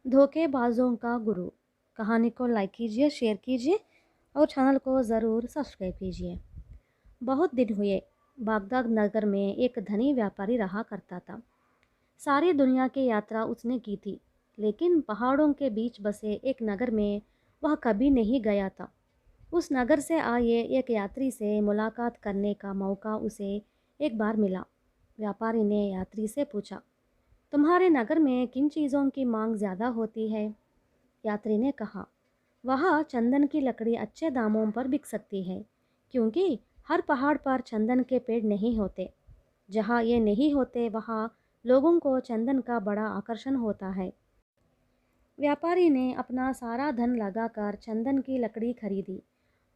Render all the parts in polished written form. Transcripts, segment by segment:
धोखेबाजों का गुरु। कहानी को लाइक कीजिए, शेयर कीजिए और चैनल को ज़रूर सब्सक्राइब कीजिए। बहुत दिन हुए बागदाद नगर में एक धनी व्यापारी रहा करता था। सारी दुनिया की यात्रा उसने की थी, लेकिन पहाड़ों के बीच बसे एक नगर में वह कभी नहीं गया था। उस नगर से आए एक यात्री से मुलाकात करने का मौका उसे एक बार मिला। व्यापारी ने यात्री से पूछा, तुम्हारे नगर में किन चीज़ों की मांग ज़्यादा होती है? यात्री ने कहा, वहाँ चंदन की लकड़ी अच्छे दामों पर बिक सकती है, क्योंकि हर पहाड़ पर चंदन के पेड़ नहीं होते। जहाँ ये नहीं होते वहाँ लोगों को चंदन का बड़ा आकर्षण होता है। व्यापारी ने अपना सारा धन लगाकर चंदन की लकड़ी खरीदी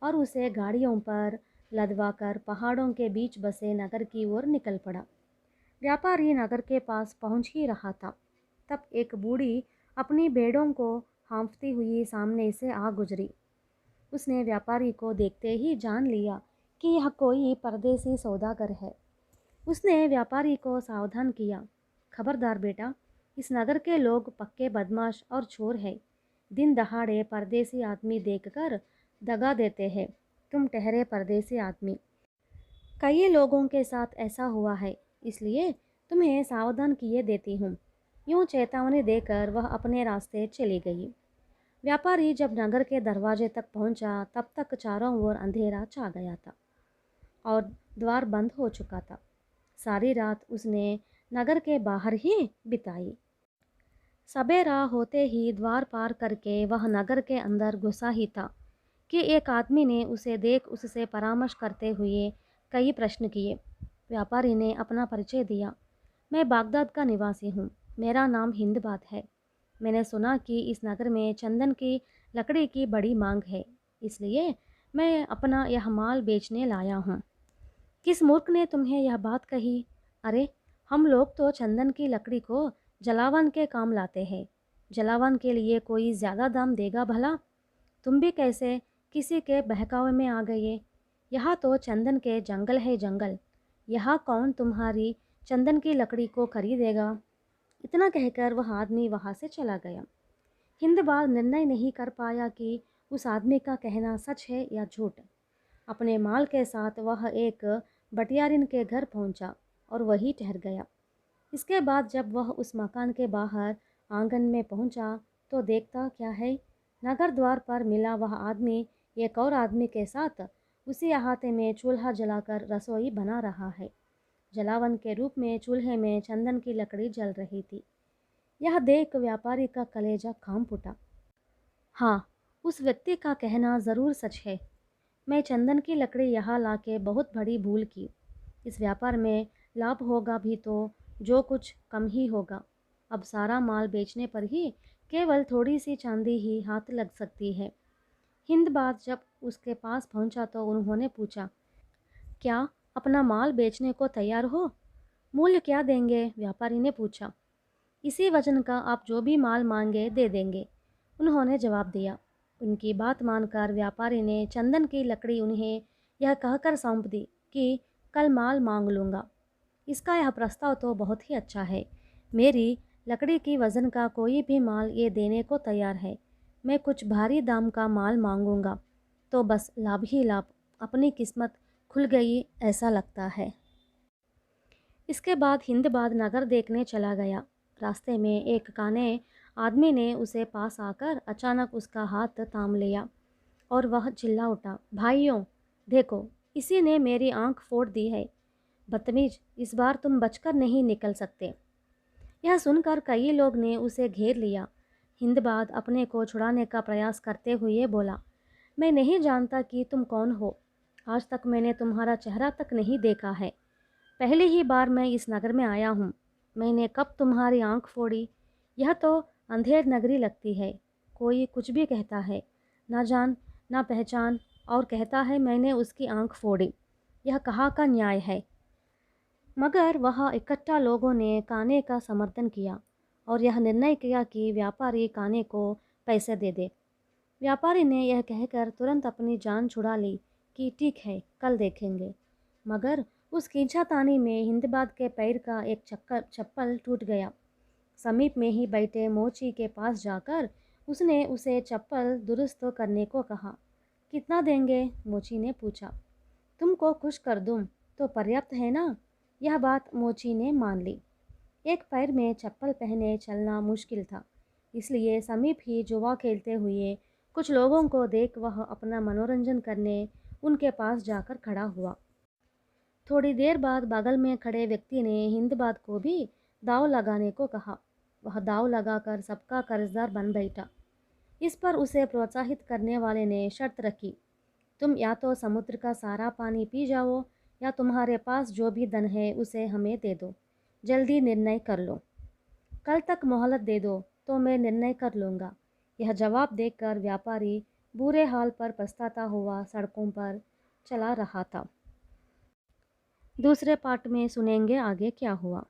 और उसे गाड़ियों पर लदवाकर पहाड़ों के बीच बसे नगर की ओर निकल पड़ा। व्यापारी नगर के पास पहुंच ही रहा था, तब एक बूढ़ी अपनी भेड़ों को हाँफती हुई सामने से आ गुजरी। उसने व्यापारी को देखते ही जान लिया कि यह कोई परदेसी सौदागर है। उसने व्यापारी को सावधान किया, खबरदार बेटा, इस नगर के लोग पक्के बदमाश और चोर हैं। दिन दहाड़े परदेसी आदमी देखकर दगा देते हैं। तुम ठहरे परदेसी आदमी। कई लोगों के साथ ऐसा हुआ है, इसलिए तुम्हें सावधान किए देती हूँ। यूँ चेतावनी देकर वह अपने रास्ते चली गई। व्यापारी जब नगर के दरवाजे तक पहुंचा, तब तक चारों ओर अंधेरा छा गया था और द्वार बंद हो चुका था। सारी रात उसने नगर के बाहर ही बिताई। सबेरा होते ही द्वार पार करके वह नगर के अंदर घुसा ही था कि एक आदमी ने उसे देख उससे परामर्श करते हुए कई प्रश्न किए। व्यापारी ने अपना परिचय दिया, मैं बागदाद का निवासी हूँ, मेरा नाम हिंदबाद है। मैंने सुना कि इस नगर में चंदन की लकड़ी की बड़ी मांग है, इसलिए मैं अपना यह माल बेचने लाया हूँ। किस मूर्ख ने तुम्हें यह बात कही? अरे, हम लोग तो चंदन की लकड़ी को जलावन के काम लाते हैं। जलावन के लिए कोई ज़्यादा दाम देगा भला? तुम भी कैसे किसी के बहकावे में आ गए? यहाँ तो चंदन के जंगल है जंगल। यहाँ कौन तुम्हारी चंदन की लकड़ी को खरीदेगा? इतना कहकर वह आदमी वहाँ से चला गया। हिंदबाद निर्णय नहीं कर पाया कि उस आदमी का कहना सच है या झूठ। अपने माल के साथ वह एक बटियारिन के घर पहुंचा और वहीं ठहर गया। इसके बाद जब वह उस मकान के बाहर आंगन में पहुंचा, तो देखता क्या है, नगर द्वार पर मिला वह आदमी एक और आदमी के साथ उसी अहाते में चूल्हा जलाकर रसोई बना रहा है। जलावन के रूप में चूल्हे में चंदन की लकड़ी जल रही थी। यह देख व्यापारी का कलेजा कांप उठा। हाँ, उस व्यक्ति का कहना ज़रूर सच है। मैं चंदन की लकड़ी यहाँ लाके बहुत बड़ी भूल की। इस व्यापार में लाभ होगा भी तो जो कुछ कम ही होगा। अब सारा माल बेचने पर ही केवल थोड़ी सी चांदी ही हाथ लग सकती है। हिंदबाद जब उसके पास पहुंचा तो उन्होंने पूछा, क्या अपना माल बेचने को तैयार हो? मूल्य क्या देंगे? व्यापारी ने पूछा। इसी वजन का आप जो भी माल मांगे दे देंगे, उन्होंने जवाब दिया। उनकी बात मानकर व्यापारी ने चंदन की लकड़ी उन्हें यह कहकर सौंप दी कि कल माल मांग लूँगा। इसका यह प्रस्ताव तो बहुत ही अच्छा है। मेरी लकड़ी की वज़न का कोई भी माल ये देने को तैयार है। मैं कुछ भारी दाम का माल मांगूंगा तो बस लाभ ही लाभ। अपनी किस्मत खुल गई ऐसा लगता है। इसके बाद हिंदबाद नगर देखने चला गया। रास्ते में एक काने आदमी ने उसे पास आकर अचानक उसका हाथ थाम लिया और वह चिल्ला उठा, भाइयों देखो, इसी ने मेरी आंख फोड़ दी है। बदतमीज, इस बार तुम बचकर नहीं निकल सकते। यह सुनकर कई लोग ने उसे घेर लिया। हिंदबाद अपने को छुड़ाने का प्रयास करते हुए बोला, मैं नहीं जानता कि तुम कौन हो। आज तक मैंने तुम्हारा चेहरा तक नहीं देखा है। पहली ही बार मैं इस नगर में आया हूँ। मैंने कब तुम्हारी आंख फोड़ी? यह तो अंधेर नगरी लगती है। कोई कुछ भी कहता है, ना जान ना पहचान, और कहता है मैंने उसकी आंख फोड़ी। यह कहाँ का न्याय है? मगर वह इकट्ठा लोगों ने काने का समर्थन किया और यह निर्णय किया कि व्यापारी काने को पैसे दे दे। व्यापारी ने यह कहकर तुरंत अपनी जान छुड़ा ली कि ठीक है, कल देखेंगे। मगर उस खींचातानी में हिंदबाद के पैर का एक चक्कर चप्पल टूट गया। समीप में ही बैठे मोची के पास जाकर उसने उसे चप्पल दुरुस्त करने को कहा। कितना देंगे? मोची ने पूछा। तुमको खुश कर दूं तो पर्याप्त है ना? यह बात मोची ने मान ली। एक पैर में चप्पल पहने चलना मुश्किल था, इसलिए समीप ही जुआ खेलते हुए कुछ लोगों को देख वह अपना मनोरंजन करने उनके पास जाकर खड़ा हुआ। थोड़ी देर बाद बगल में खड़े व्यक्ति ने हिंदबाद को भी दाव लगाने को कहा। वह दाव लगाकर सबका कर्जदार बन बैठा। इस पर उसे प्रोत्साहित करने वाले ने शर्त रखी, तुम या तो समुद्र का सारा पानी पी जाओ या तुम्हारे पास जो भी धन है उसे हमें दे दो। जल्दी निर्णय कर लो। कल तक मोहलत दे दो तो मैं निर्णय कर लूँगा। यह जवाब देकर व्यापारी बुरे हाल पर पछताता हुआ सड़कों पर चला रहा था। दूसरे पार्ट में सुनेंगे आगे क्या हुआ।